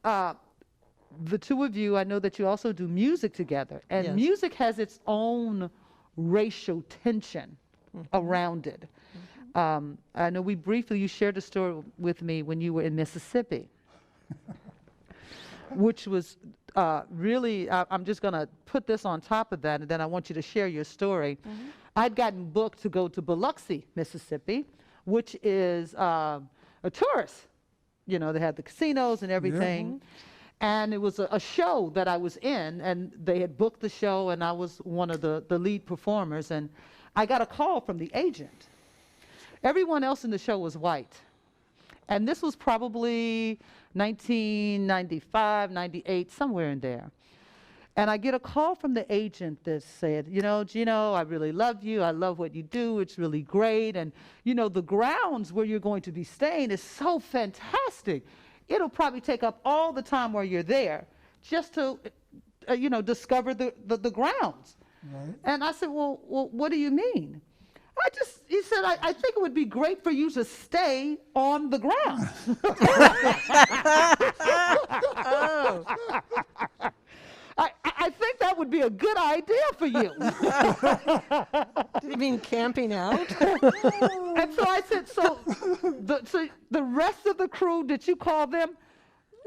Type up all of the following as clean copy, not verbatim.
uh, the two of you, I know that you also do music together, and Yes. music has its own racial tension around it. I know you shared a story with me when you were in Mississippi, which was really, I'm just going to put this on top of that, and then I want you to share your story. I'd gotten booked to go to Biloxi, Mississippi, which is a tourist. You know, they had the casinos and everything. And it was a show that I was in, and they had booked the show, and I was one of the lead performers. And I got a call from the agent. Everyone else in the show was white. And this was probably 1995, 98, somewhere in there. And I get a call from the agent that said, you know, Gino, I really love you. I love what you do. It's really great. And, you know, the grounds where you're going to be staying is so fantastic. It'll probably take up all the time while you're there just to, you know, discover the grounds. Right. And I said, well, what do you mean? He said, I think it would be great for you to stay on the ground. Oh, I think that would be a good idea for you. did you mean camping out? And so I said, so the rest of the crew, did you call them?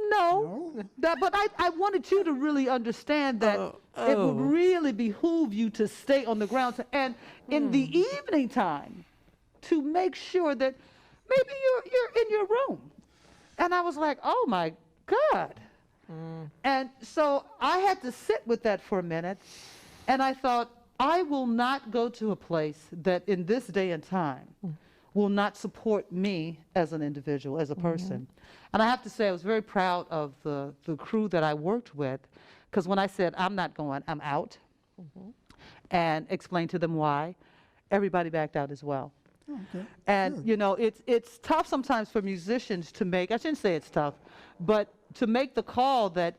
No. But I wanted you to really understand that it would really behoove you to stay on the ground. And in the evening time, to make sure that maybe you're in your room. And I was like, oh my God. And so I had to sit with that for a minute. And I thought, I will not go to a place that in this day and time will not support me as an individual, as a person. And I have to say, I was very proud of the crew that I worked with, because when I said, I'm not going, I'm out, and explained to them why, everybody backed out as well. Okay. And, Good. you know, it's tough sometimes for musicians to make, I shouldn't say it's tough, but to make the call that,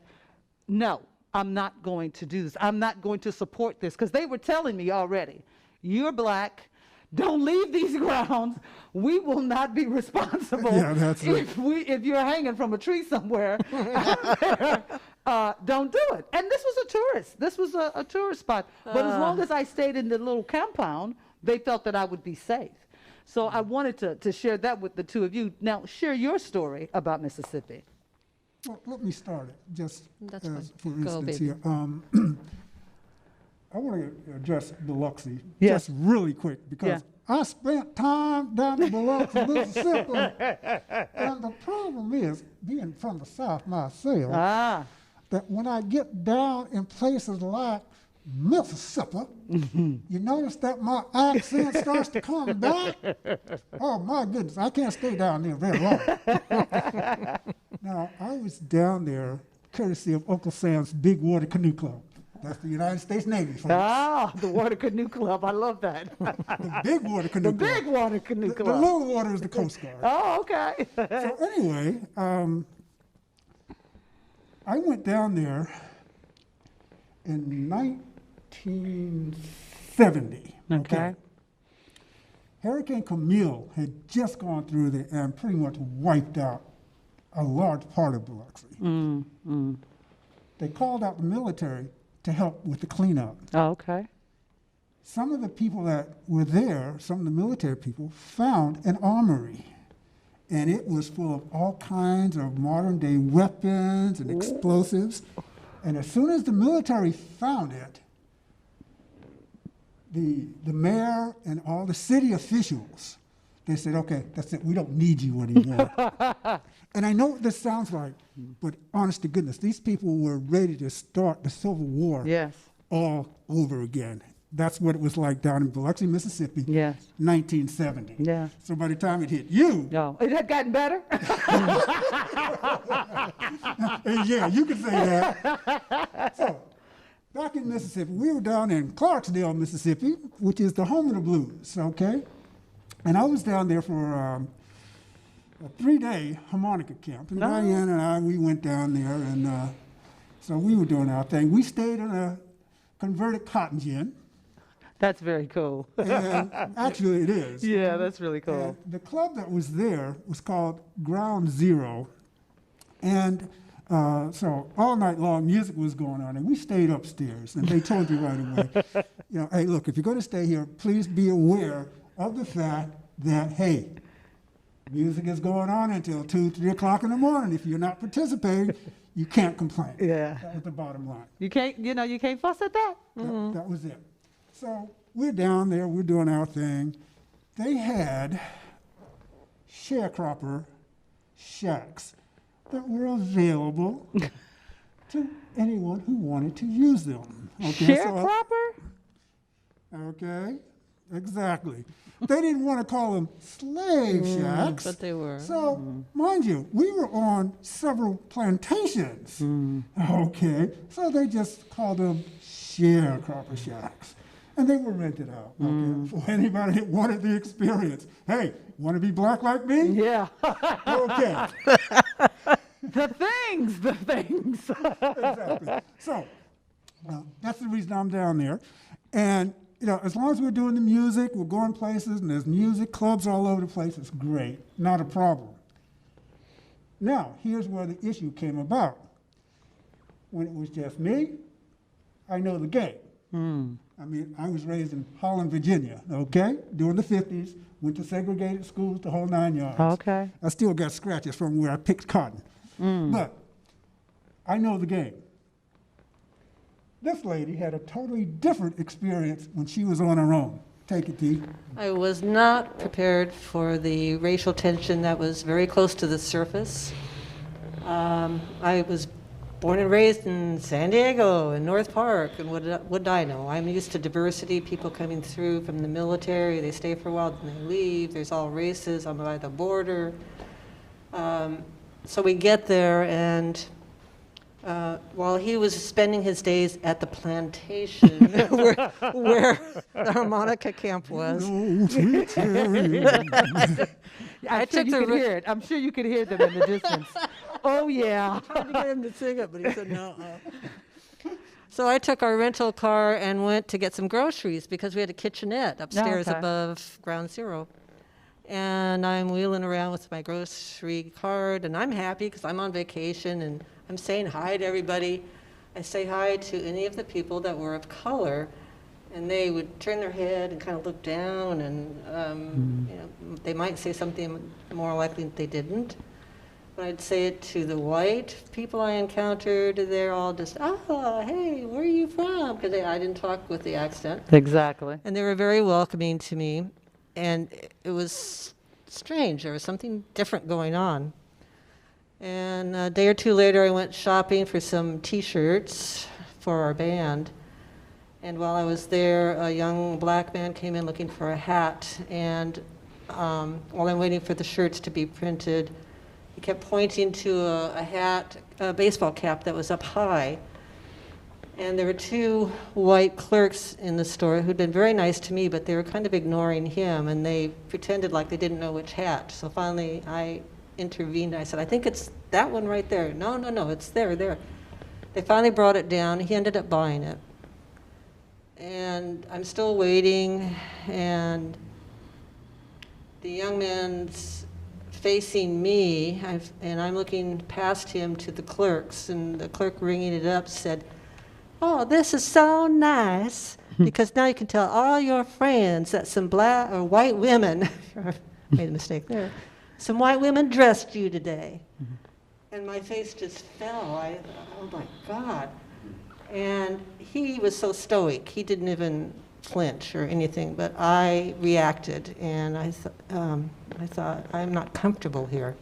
no, I'm not going to do this. I'm not going to support this. Because they were telling me already, you're black, don't leave these grounds. We will not be responsible Yeah, that's right. if you're hanging from a tree somewhere. Don't do it. And this was a tourist. This was a tourist spot. But as long as I stayed in the little compound, they felt that I would be safe. So I wanted to share that with the two of you. Now, share your story about Mississippi. Well, let me start it, just That's as, for fine. Go, instance baby. here. I want to address Biloxi Yes. just really quick because I spent time down in Biloxi, Mississippi. And the problem is, being from the South myself, that when I get down in places like Mississippi, you notice that my accent starts to come back. Oh my goodness, I can't stay down there very long. Now, I was down there courtesy of Uncle Sam's Big Water Canoe Club. That's the United States Navy, folks. The Water Canoe Club. I love that. The Big Water Canoe The Club. Big Water Canoe The Club. little water is the Coast Guard. Oh, okay. So anyway, I went down there in 1970. Okay. Hurricane Camille had just gone through there and pretty much wiped out a large part of Biloxi. They called out the military to help with the cleanup. Oh, okay. Some of the people that were there, some of the military people, found an armory. And it was full of all kinds of modern day weapons and explosives. And as soon as the military found it, the mayor and all the city officials, they said, okay, that's it, we don't need you anymore. And I know what this sounds like, but honest to goodness, these people were ready to start the Civil War Yes. all over again. That's what it was like down in Biloxi, Mississippi, Yes. 1970. Yeah. So by the time it hit you, No. It had gotten better? yeah, you could say that. So, back in Mississippi, we were down in Clarksdale, Mississippi, which is the home of the blues, okay? And I was down there for a 3-day harmonica camp. And Diane and I, we went down there, and so we were doing our thing. We stayed in a converted cotton gin. That's very cool. And actually, it is. Yeah, that's really cool. And the club that was there was called Ground Zero. And So all night long, music was going on, and we stayed upstairs, and they told you right away, hey, look, if you're going to stay here, please be aware of the fact that, hey, music is going on until 2, 3 o'clock in the morning. If you're not participating, you can't complain. Yeah. That was the bottom line. You can't fuss at that. That was it. So we're down there, we're doing our thing. They had sharecropper shacks that were available to anyone who wanted to use them. Okay, Sharecropper? Okay, exactly. They didn't want to call them slave shacks. But they were. So, mind you, we were on several plantations. Okay, so they just called them sharecropper shacks. And they were rented out for anybody that wanted the experience. Hey, want to be black like me? Yeah. Okay. The things. Exactly. So that's the reason I'm down there. And, as long as we're doing the music, we're going places, and there's music clubs all over the place, it's great. Not a problem. Now, here's where the issue came about. When it was just me, I know the game. I mean, I was raised in Holland, Virginia, okay? During the 50s, went to segregated schools, the whole 9 yards. Okay. I still got scratches from where I picked cotton. But I know the game. This lady had a totally different experience when she was on her own. Take it, Dee. I was not prepared for the racial tension that was very close to the surface. I was born and raised in San Diego, in North Park, and what did I know? I'm used to diversity, people coming through from the military, they stay for a while, then they leave, there's all races on by the border. So we get there, and while he was spending his days at the plantation where the harmonica camp was, Oh, sweet cherry. I'm sure you could hear it. I'm sure you could hear them in the distance. Oh, yeah. trying to get him to sing it, but he said no. So I took our rental car and went to get some groceries because we had a kitchenette upstairs above ground zero. And I'm wheeling around with my grocery cart, and I'm happy because I'm on vacation, and I'm saying hi to everybody. I say hi to any of the people that were of color, and they would turn their head and kind of look down, and they might say something, more likely they didn't. But I'd say it to the white people I encountered, they're all just, hey, where are you from? Because I didn't talk with the accent. Exactly. And they were very welcoming to me, and it was strange. There was something different going on. And a day or two later, I went shopping for some T-shirts for our band. And while I was there, a young black man came in looking for a hat. And while I'm waiting for the shirts to be printed, he kept pointing to a hat, a baseball cap that was up high. And there were two white clerks in the store who'd been very nice to me, but they were kind of ignoring him, and they pretended like they didn't know which hat. So finally, I intervened. I said, I think it's that one right there. No, it's there. They finally brought it down. He ended up buying it. And I'm still waiting, and the young man's facing me, and I'm looking past him to the clerks, and the clerk ringing it up said, oh, this is so nice, because now you can tell all your friends that some black or white women, made a mistake there, some white women dressed you today. And my face just fell. Oh my God. And he was so stoic. He didn't even flinch or anything, but I reacted, and I thought, I'm not comfortable here.